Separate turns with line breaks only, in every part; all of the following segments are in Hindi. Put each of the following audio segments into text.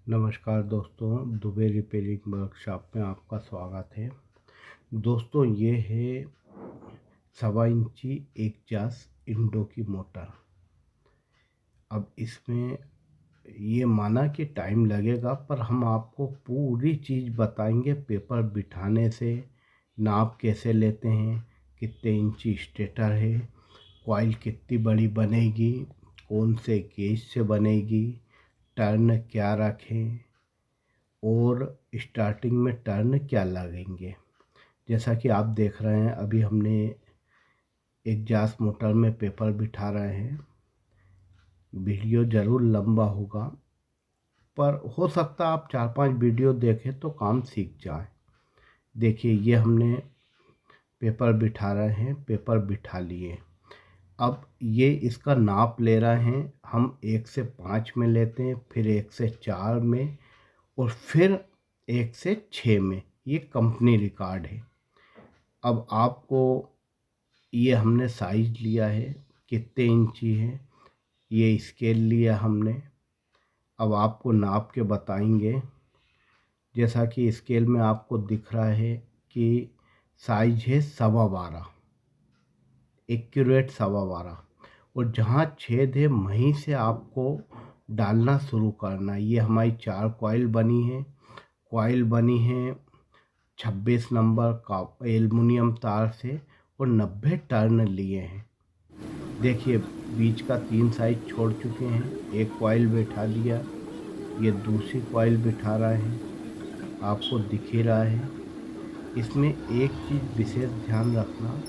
नमस्कार दोस्तों, दुबे रिपेयरिंग वर्कशॉप में आपका स्वागत है। दोस्तों, ये है 1.25 इंची एग्जास इंडो की मोटर। अब इसमें ये माना कि टाइम लगेगा, पर हम आपको पूरी चीज़ बताएंगे। पेपर बिठाने से नाप कैसे लेते हैं, कितने इंची स्टेटर है, कॉइल कितनी बड़ी बनेगी, कौन से गेज से बनेगी, टर्न क्या रखें और स्टार्टिंग में टर्न क्या लगेंगे। जैसा कि आप देख रहे हैं, अभी हमने एग्जास्ट मोटर में पेपर बिठा रहे हैं। वीडियो ज़रूर लंबा होगा, पर हो सकता है आप 4-5 वीडियो देखें तो काम सीख जाए। देखिए, ये हमने पेपर बिठा रहे हैं, पेपर बिठा लिए। अब ये इसका नाप ले रहे हैं। हम 1 से 5 में लेते हैं, फिर 1 से 4 में और फिर 1 से 6 में। ये कंपनी रिकॉर्ड है। अब आपको ये हमने साइज लिया है, कितने इंची है, ये स्केल लिया हमने। अब आपको नाप के बताएंगे। जैसा कि स्केल में आपको दिख रहा है कि साइज है 12.25, एक्यूरेट 12.25। और जहाँ छेद है वहीं से आपको डालना शुरू करना। ये हमारी 4 कॉइल बनी है। कॉइल बनी है 26 नंबर का एल्युमिनियम तार से और 90 टर्न लिए हैं। देखिए, बीच का 3 साइड छोड़ चुके हैं। एक कॉइल बैठा दिया, ये दूसरी कॉइल बिठा रहे हैं, आपको दिख ही रहा है। इसमें एक चीज़ विशेष ध्यान रखना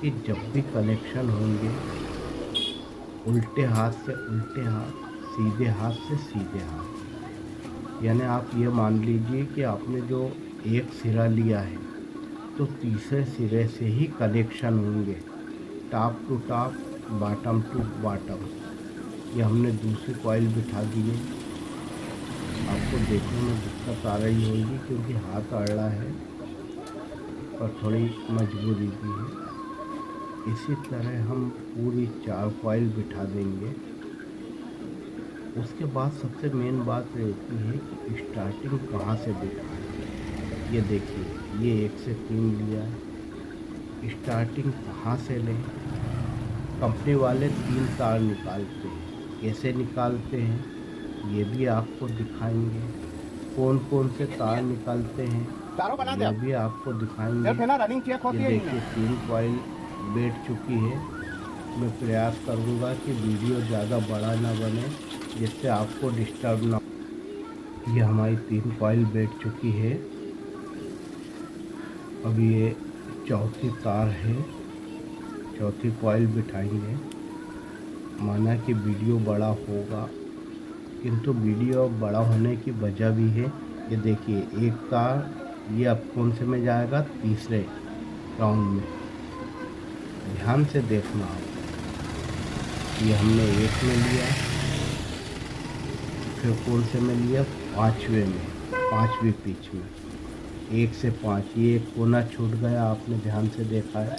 कि जब भी कनेक्शन होंगे, उल्टे हाथ से उल्टे हाथ, सीधे हाथ से सीधे हाथ। यानी आप ये मान लीजिए कि आपने जो एक सिरा लिया है तो तीसरे सिरे से ही कनेक्शन होंगे, top to top, bottom to bottom. ये हमने दूसरी कॉइल बिठा दी है। आपको देखने में दिक्कत आ रही होगी क्योंकि हाथ अड़ा है और थोड़ी मजबूरी भी है। इसी तरह हम पूरी 4 कॉइल बिठा देंगे। उसके बाद सबसे मेन बात रहती है कि स्टार्टिंग कहाँ से बिठाएं। ये देखिए, ये 1 से 3 लिया है। स्टार्टिंग कहाँ से लें? कंपनी वाले 3 तार निकालते हैं। कैसे निकालते हैं ये भी आपको दिखाएंगे। कौन कौन से तार निकालते हैं ये भी आपको दिखाएंगे। ये देखिए, 3 कॉइल बैठ चुकी है। मैं प्रयास करूंगा कि वीडियो ज़्यादा बड़ा ना बने, जिससे आपको डिस्टर्ब ना। ये हमारी 3 कॉइल बैठ चुकी है। अब ये चौथी तार है, चौथी कॉइल बिठाएंगे। माना कि वीडियो बड़ा होगा, किंतु वीडियो बड़ा होने की वजह भी है। ये देखिए, एक तार ये अब कौन से में जाएगा? तीसरे राउंड में। ध्यान से देखना आप। ये हमने 1 में लिया, फिर कौन से में लिया? 5वें में, 5वीं पिच में। 1 से 5, ये एक कोना छूट गया, आपने ध्यान से देखा है।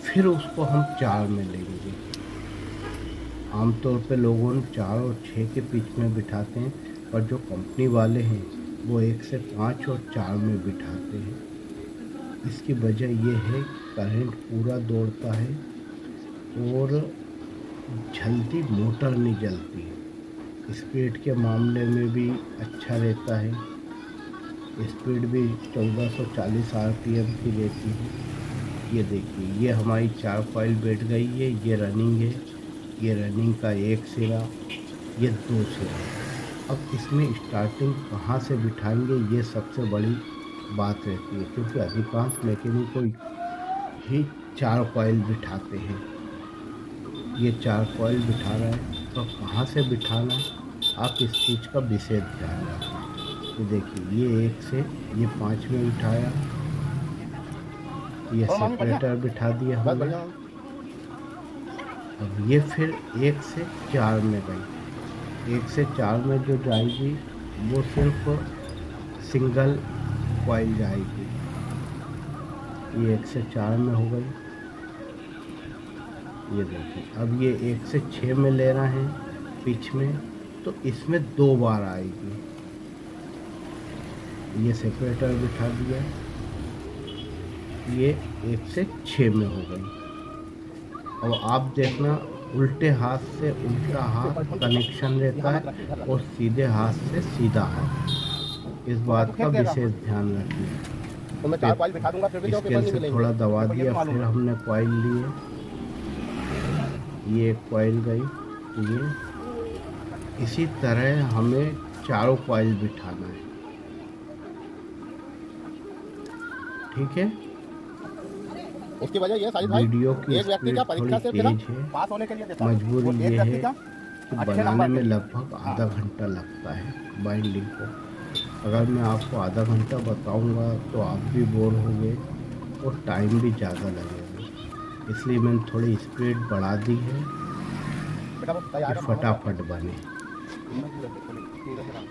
फिर उसको हम 4 में लेंगे। आमतौर पे लोगों 4 और 6 के पिच में बिठाते हैं, पर जो कंपनी वाले हैं वो 1 से 5 और 4 में बिठाते हैं। इसकी वजह ये है कि करंट पूरा दौड़ता है और जल्दी मोटर नहीं जलती। स्पीड के मामले में भी अच्छा रहता है। स्पीड भी 1440 RPM की रहती है। ये देखिए, ये हमारी 4 कॉइल बैठ गई है। ये रनिंग है। ये रनिंग का एक सिरा, ये 2 सिरा। अब इसमें स्टार्टिंग कहाँ से बिठाएंगे ये सबसे बड़ी बात रहती है, क्योंकि अधिकांश मैकेनिक ही 4 कॉइल बिठाते हैं। ये 4 कॉइल बिठा रहे हैं, तो कहाँ से बिठाना आप इस चीज़ का विशेष ध्यान रखें। तो देखिए, ये 1 से ये 5 में बिठाया, ये सेपरेटर बिठा दिया हमने। अब ये फिर 1 से 4 में गई। 1 से 4 में जो जाएगी वो सिर्फ सिंगल कॉइल जाएगी। ये 1 से 4 में हो गई। ये देखिए, अब ये 1 से 6 में ले रहे हैं पिच में। तो इसमें 2 बार आएगी। ये सेपरेटर बिठा दिया, ये 1 से 6 में हो गई। अब आप देखना, उल्टे हाथ से उल्टा हाथ कनेक्शन रहता है और सीधे हाथ से सीधा हाथ। इस बात का विशेष ध्यान रखिए।
तो मैं 4 कॉइल बिठा दूंगा फिर भी 2 पेपर
स्केल
नहीं
से
मिलेंगे।
थोड़ा दबा
मेरे को ये
दिया,
तो मालूम
फिर
है।
हमने कॉइल लिए, ये एक कॉइल गई, ये इसी तरह हमें चारों कॉइल बिठाना है। ठीक है।
उसकी वजह ये साजिद भाई,
वीडियो की
एक व्यक्ति
स्पीड
क्या
थोड़ी
परीक्षा से फिर
तेज है।
पास होने के लिए देता है,
मजबूरी
वो एक
ये
व्यक्ति
है
क्या
कि
अच्छे
बनाने
नंबर
में
के लिए।
लगभग आधा घंटा लगता है बाइंडिंग को। अगर मैं आपको आधा घंटा बताऊंगा तो आप भी बोर होंगे और टाइम भी ज़्यादा लगेगा, इसलिए मैंने थोड़ी स्पीड बढ़ा दी है
बेटा वो
कि
तैयार है, मामा साहब।
फटाफट बने।
इनमें पूरे से पूरे से डाल।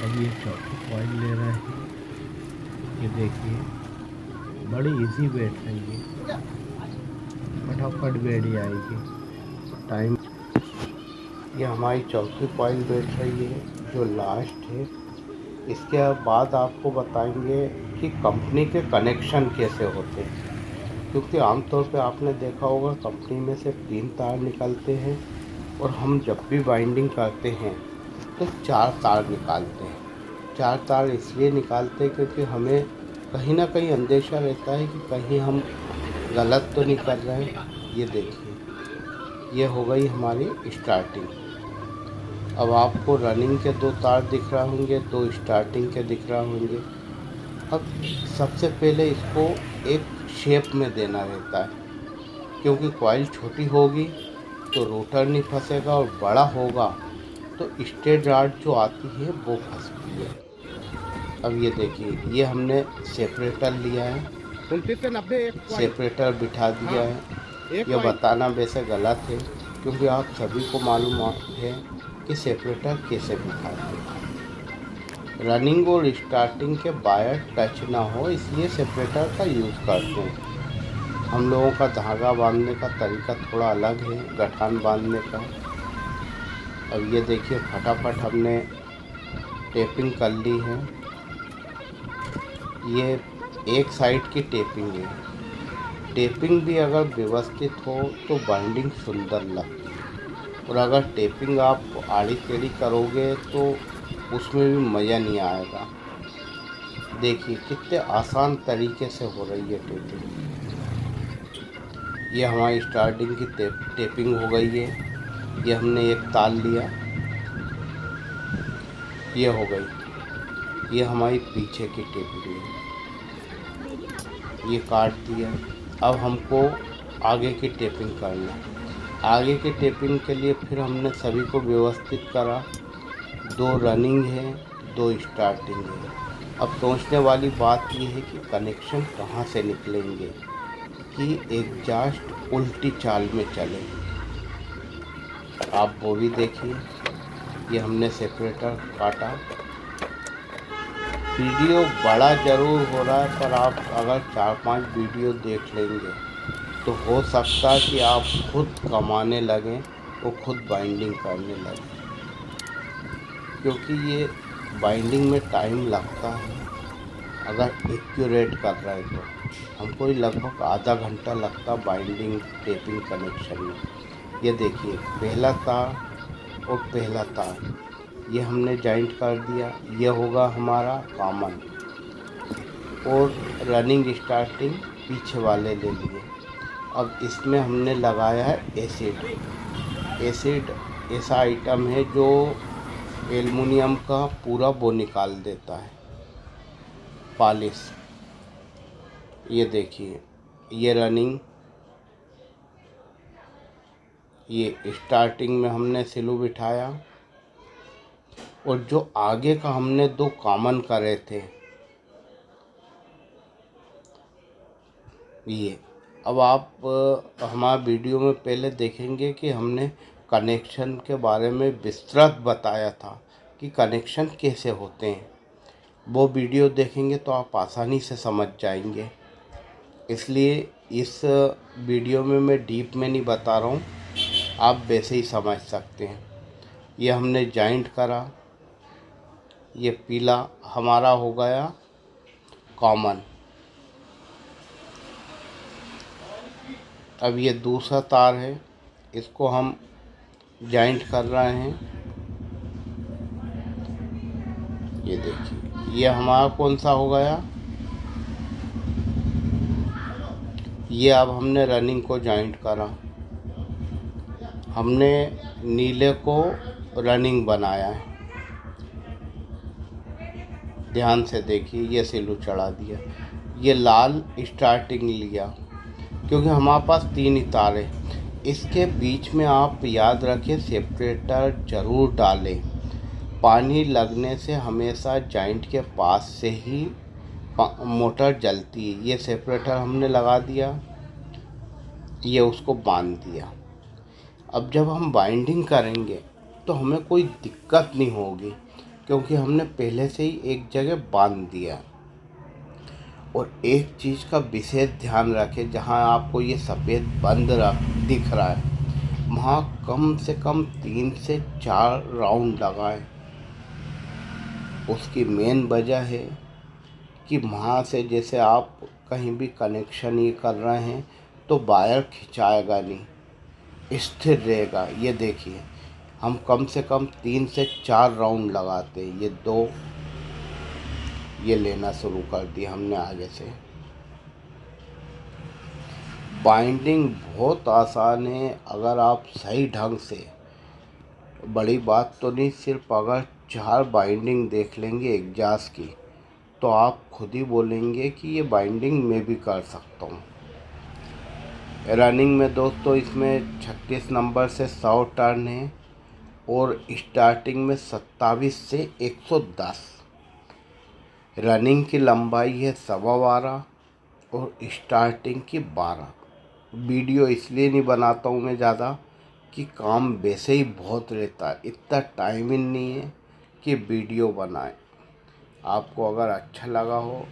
अब ये चौथी कॉइल ले रहे हैं। ये देखिए, बड़ी इजी बैठ रही है, फटाफट बैठ जाएगी। टाइम, ये हमारी चौथी कॉइल बैठ रही है जो लास्ट है। इसके बाद आपको बताएंगे कि कंपनी के कनेक्शन कैसे होते हैं, क्योंकि आमतौर पे आपने देखा होगा कंपनी में से 3 तार निकलते हैं और हम जब भी बाइंडिंग करते हैं तो 4 तार निकालते हैं। 4 तार इसलिए निकालते हैं क्योंकि हमें कहीं ना कहीं अंदेशा रहता है कि कहीं हम गलत तो नहीं कर रहे हैं। ये देखिए, ये हो गई हमारी स्टार्टिंग। अब आपको रनिंग के 2 तार दिख रहे होंगे, 2 स्टार्टिंग के दिख रहे होंगे। अब सबसे पहले इसको एक शेप में देना रहता है, क्योंकि कॉइल छोटी होगी तो रोटर नहीं फंसेगा और बड़ा होगा तो स्ट्रेट रॉड जो आती है वो फंसती है। अब ये देखिए, ये हमने सेपरेटर लिया है,
29 से 90 एक कॉइल।
सेपरेटर बिठा दिया है।
एक
यह
कॉइल
बताना वैसे गलत है, क्योंकि आप सभी को मालूम है कि सेपरेटर कैसे बिठाते हैं। रनिंग और स्टार्टिंग के वायर टच ना हो, इसलिए सेपरेटर का यूज़ करते हैं। हम लोगों का धागा बांधने का तरीका थोड़ा अलग है, गठान बांधने का। अब ये देखिए, फटाफट हमने टेपिंग कर ली है। ये एक साइड की टेपिंग है। टेपिंग भी अगर व्यवस्थित हो तो बाइंडिंग सुंदर लगती है, और अगर टेपिंग आप आड़ी टेढ़ी करोगे तो उसमें भी मज़ा नहीं आएगा। देखिए कितने आसान तरीके से हो रही है टेपिंग। ये हमारी स्टार्टिंग की टेपिंग हो गई है। ये हमने एक तार लिया, ये हो गई। ये हमारी पीछे की टेपिंग है, ये काट दिया। अब हमको आगे की टेपिंग करना है। आगे की टेपिंग के लिए फिर हमने सभी को व्यवस्थित करा। 2 रनिंग है, 2 स्टार्टिंग है। अब सोचने वाली बात यह है कि कनेक्शन कहाँ से निकलेंगे कि एग्जॉस्ट उल्टी चाल में चले। आप वो भी देखिए। ये हमने सेपरेटर काटा। वीडियो बड़ा ज़रूर हो रहा है, पर आप अगर 4-5 वीडियो देख लेंगे तो हो सकता है कि आप खुद कमाने लगें और खुद बाइंडिंग करने लगें, क्योंकि ये बाइंडिंग में टाइम लगता है। अगर एक्यूरेट कर रहे हैं तो हमको ही लगभग आधा घंटा लगता बाइंडिंग टेपिंग कनेक्शन में। ये देखिए, पहला तार और पहला तार ये हमने जॉइंट कर दिया। ये होगा हमारा कॉमन, और रनिंग स्टार्टिंग पीछे वाले ले लिए। अब इसमें हमने लगाया है एसिड। एसिड ऐसा आइटम है जो एल्युमिनियम का पूरा वो निकाल देता है, पॉलिश। ये देखिए, ये रनिंग, ये स्टार्टिंग में हमने सिलू बिठाया, और जो आगे का हमने 2 कॉमन करे थे ये। अब आप हमारे वीडियो में पहले देखेंगे कि हमने कनेक्शन के बारे में विस्तृत बताया था कि कनेक्शन कैसे होते हैं। वो वीडियो देखेंगे तो आप आसानी से समझ जाएंगे। इसलिए इस वीडियो में मैं डीप में नहीं बता रहा हूँ, आप वैसे ही समझ सकते हैं। ये हमने जॉइंट करा, ये पीला हमारा हो गया कॉमन। अब ये दूसरा तार है, इसको हम जॉइंट कर रहे हैं। ये देखिए, ये हमारा कौन सा हो गया, ये अब हमने रनिंग को जॉइंट करा, हमने नीले को रनिंग बनाया है। ध्यान से देखिए, ये सिलू चढ़ा दिया, ये लाल स्टार्टिंग लिया, क्योंकि हमारे पास 3 ही तार है। इसके बीच में आप याद रखें सेपरेटर ज़रूर डालें। पानी लगने से हमेशा जॉइंट के पास से ही मोटर जलती है। ये सेपरेटर हमने लगा दिया, ये उसको बांध दिया। अब जब हम बाइंडिंग करेंगे तो हमें कोई दिक्कत नहीं होगी, क्योंकि हमने पहले से ही एक जगह बांध दिया। और एक चीज़ का विशेष ध्यान रखें, जहाँ आपको ये सफ़ेद बंद दिख रहा है, वहाँ कम से कम 3 से 4 राउंड लगाएं। उसकी मेन वजह है कि वहाँ से जैसे आप कहीं भी कनेक्शन ये कर रहे हैं तो वायर खिंचाएगा नहीं, स्थिर रहेगा। ये देखिए, हम कम से कम 3 से 4 राउंड लगाते हैं। ये 2 ये लेना शुरू कर दिया हमने आगे से। बाइंडिंग बहुत आसान है अगर आप सही ढंग से, बड़ी बात तो नहीं, सिर्फ अगर 4 बाइंडिंग देख लेंगे एग्जास्ट की तो आप खुद ही बोलेंगे कि ये बाइंडिंग मैं भी कर सकता हूँ। रनिंग में दोस्तों इसमें 36 नंबर से 100 टर्न है और स्टार्टिंग में 27 से 110। रनिंग की लंबाई है 12.25 और स्टार्टिंग की 12। वीडियो इसलिए नहीं बनाता हूँ मैं ज़्यादा कि काम वैसे ही बहुत रहता है, इतना टाइम ही नहीं है कि वीडियो बनाएं। आपको अगर अच्छा लगा हो